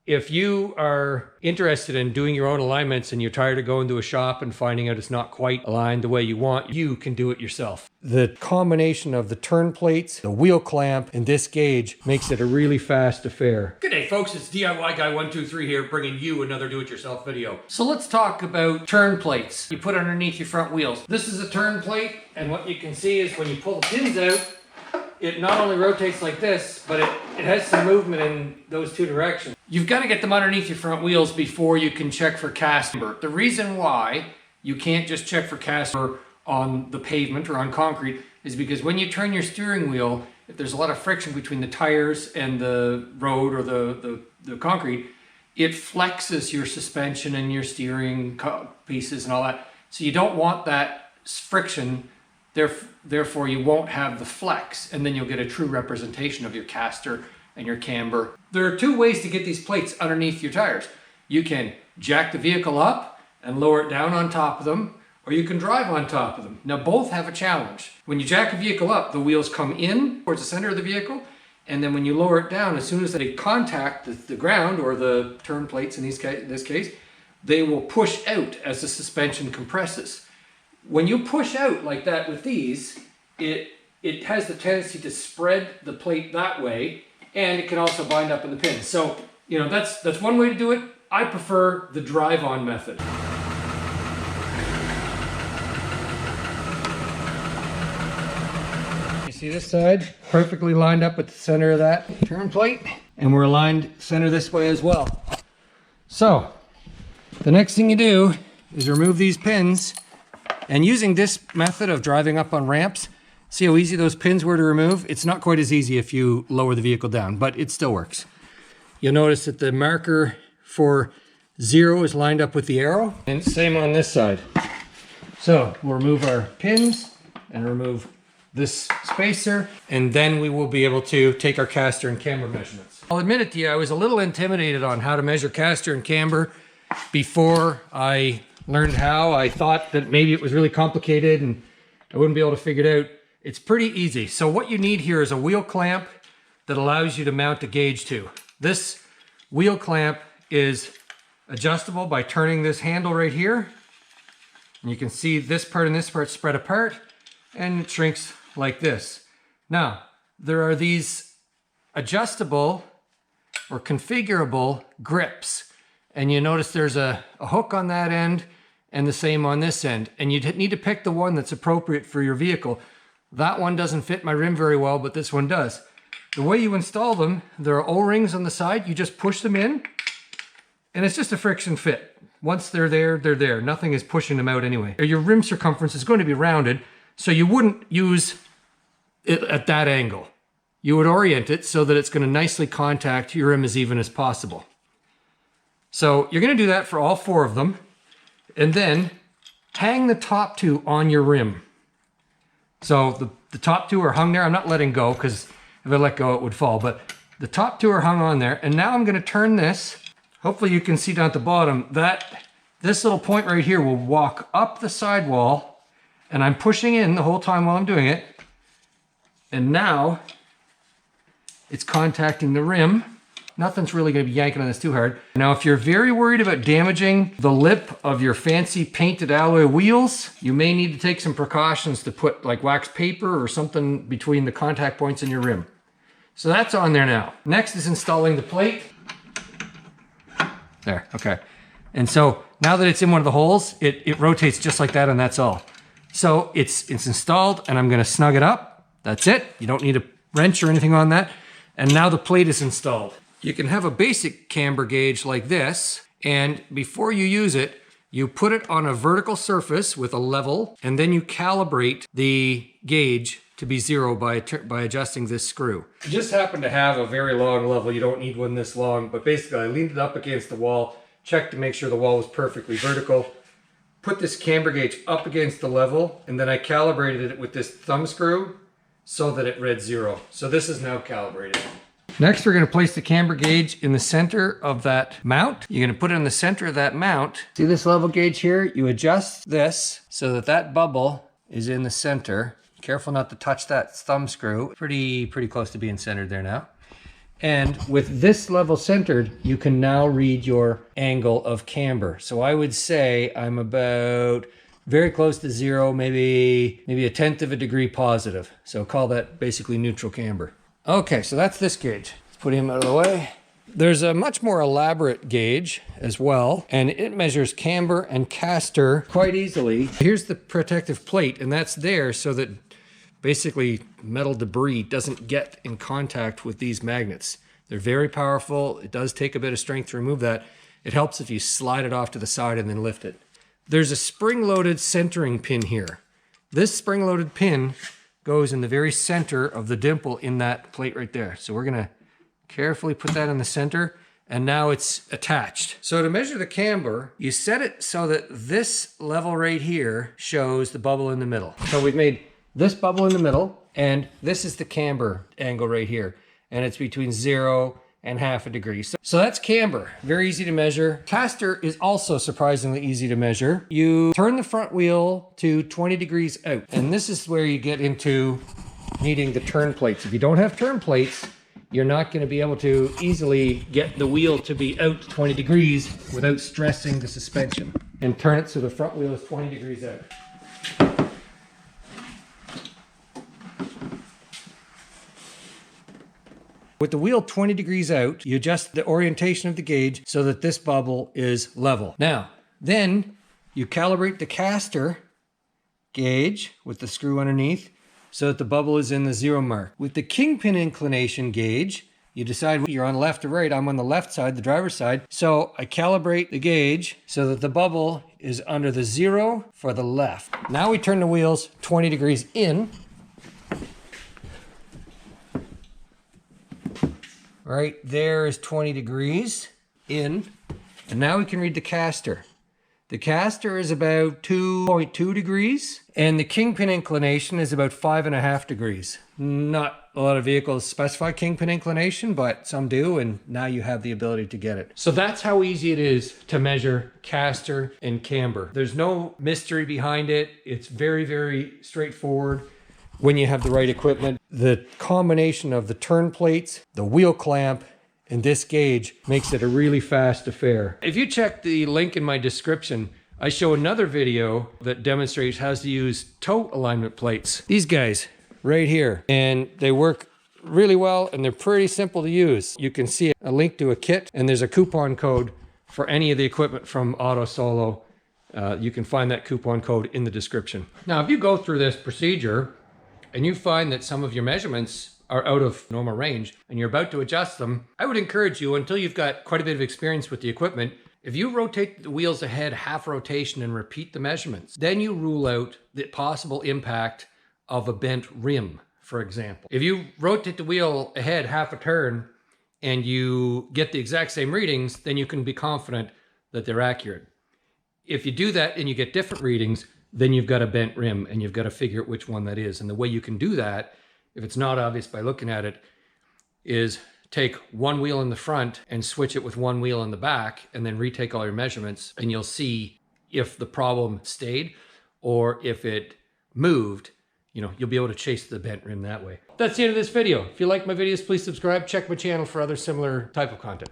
If you are interested in doing your own alignments and you're tired of going to a shop and finding out it's not quite aligned the way you want, you can do it yourself. The combination of the turn plates, the wheel clamp, and this gauge makes it a really fast affair. Good day folks, it's DIY Guy 123 here, bringing you another do-it-yourself video. So let's talk about turn plates. You put underneath your front wheels. This is a turn plate, and what you can see is when you pull the pins out, it not only rotates like this, but it has some movement in those two directions. You've got to get them underneath your front wheels before you can check for castor. The reason why you can't just check for castor on the pavement or on concrete is because when you turn your steering wheel, if there's a lot of friction between the tires and the road or the concrete, it flexes your suspension and your steering pieces and all that. So you don't want that friction. Therefore, you won't have the flex, and then you'll get a true representation of your castor and your camber. There are two ways to get these plates underneath your tires. You can jack the vehicle up and lower it down on top of them, or you can drive on top of them. Now, both have a challenge. When you jack a vehicle up, the wheels come in towards the center of the vehicle, and then when you lower it down, as soon as they contact the ground, or the turn plates in this case, they will push out as the suspension compresses. When you push out like that with these, it has the tendency to spread the plate that way, and it can also bind up in the pins. So, you know, that's one way to do it. I prefer the drive-on method. You see this side? Perfectly lined up at the center of that turn plate, and we're aligned center this way as well. So, the next thing you do is remove these pins. And using this method of driving up on ramps, see how easy those pins were to remove? It's not quite as easy if you lower the vehicle down, but it still works. You'll notice that the marker for 0 is lined up with the arrow, and same on this side. So we'll remove our pins and remove this spacer, and then we will be able to take our castor and camber measurements. I'll admit it to you, I was a little intimidated on how to measure castor and camber before I learned how. I thought that maybe it was really complicated and I wouldn't be able to figure it out. It's pretty easy. So what you need here is a wheel clamp that allows you to mount a gauge to. This wheel clamp is adjustable by turning this handle right here. And you can see this part and this part spread apart, and it shrinks like this. Now, there are these adjustable or configurable grips. And you notice there's a hook on that end and the same on this end. And you need to pick the one that's appropriate for your vehicle. That one doesn't fit my rim very well, but this one does. The way you install them, there are O-rings on the side. You just push them in, and it's just a friction fit. Once they're there, they're there. Nothing is pushing them out anyway. Your rim circumference is going to be rounded, so you wouldn't use it at that angle. You would orient it so that it's going to nicely contact your rim as even as possible. So you're going to do that for all 4 of them, and then hang the top 2 on your rim. So the top 2 are hung there. I'm not letting go because if I let go it would fall, but the top 2 are hung on there. And now I'm going to turn this. Hopefully you can see down at the bottom that this little point right here will walk up the sidewall, and I'm pushing in the whole time while I'm doing it. And now it's contacting the rim. Nothing's really going to be yanking on this too hard. Now, if you're very worried about damaging the lip of your fancy painted alloy wheels, you may need to take some precautions to put like wax paper or something between the contact points in your rim. So that's on there now. Next is installing the plate. There, okay. And so now that it's in one of the holes, it rotates just like that, and that's all. So it's installed, and I'm going to snug it up. That's it. You don't need a wrench or anything on that. And now the plate is installed. You can have a basic camber gauge like this, and before you use it, you put it on a vertical surface with a level, and then you calibrate the gauge to be 0 by adjusting this screw. I just happen to have a very long level. You don't need one this long, but basically I leaned it up against the wall, checked to make sure the wall was perfectly vertical, put this camber gauge up against the level, and then I calibrated it with this thumb screw so that it read 0. So this is now calibrated. Next, we're going to place the camber gauge in the center of that mount. You're going to put it in the center of that mount. See this level gauge here? You adjust this so that that bubble is in the center. Careful not to touch that thumb screw. Pretty close to being centered there now. And with this level centered, you can now read your angle of camber. So I would say I'm about very close to zero, maybe a tenth of a degree positive. So call that basically neutral camber. Okay, so that's this gauge. Let's put him out of the way. There's a much more elaborate gauge as well, and it measures camber and castor quite easily. Here's the protective plate, and that's there so that basically metal debris doesn't get in contact with these magnets. They're very powerful. It does take a bit of strength to remove that. It helps if you slide it off to the side and then lift it. There's a spring-loaded centering pin here. This spring-loaded pin goes in the very center of the dimple in that plate right there. So we're gonna carefully put that in the center, and now it's attached. So to measure the camber, you set it so that this level right here shows the bubble in the middle. So we've made this bubble in the middle, and this is the camber angle right here. And it's between 0 and half a degree. So that's camber, very easy to measure. Castor is also surprisingly easy to measure. You turn the front wheel to 20 degrees out, and this is where you get into needing the turn plates. If you don't have turn plates, you're not going to be able to easily get the wheel to be out 20 degrees without stressing the suspension. And turn it so the front wheel is 20 degrees out. With the wheel 20 degrees out, you adjust the orientation of the gauge so that this bubble is level. Now, then you calibrate the castor gauge with the screw underneath so that the bubble is in the 0 mark. With the Kingpin Inclination gauge, you decide you're on left or right. I'm on the left side, the driver's side. So I calibrate the gauge so that the bubble is under the 0 for the left. Now we turn the wheels 20 degrees in. Right there is 20 degrees in. And now we can read the castor. The castor is about 2.2 degrees, and the Kingpin Inclination is about 5.5 degrees. Not a lot of vehicles specify Kingpin Inclination, but some do, and now you have the ability to get it. So that's how easy it is to measure castor and camber. There's no mystery behind it. It's very, very straightforward. When you have the right equipment, the combination of the turn plates, the wheel clamp, and this gauge makes it a really fast affair. If you check the link in my description, I show another video that demonstrates how to use toe alignment plates. These guys right here, and they work really well, and they're pretty simple to use. You can see a link to a kit, and there's a coupon code for any of the equipment from Auto Solo. You can find that coupon code in the description. Now, if you go through this procedure, and you find that some of your measurements are out of normal range and you're about to adjust them, I would encourage you, until you've got quite a bit of experience with the equipment, if you rotate the wheels ahead half rotation and repeat the measurements, then you rule out the possible impact of a bent rim, for example. If you rotate the wheel ahead half a turn and you get the exact same readings, then you can be confident that they're accurate. If you do that and you get different readings, then you've got a bent rim and you've got to figure out which one that is. And the way you can do that, if it's not obvious by looking at it, is take one wheel in the front and switch it with one wheel in the back, and then retake all your measurements, and you'll see if the problem stayed or if it moved. You know, you'll be able to chase the bent rim that way. That's the end of this video. If you like my videos, please subscribe. Check my channel for other similar type of content.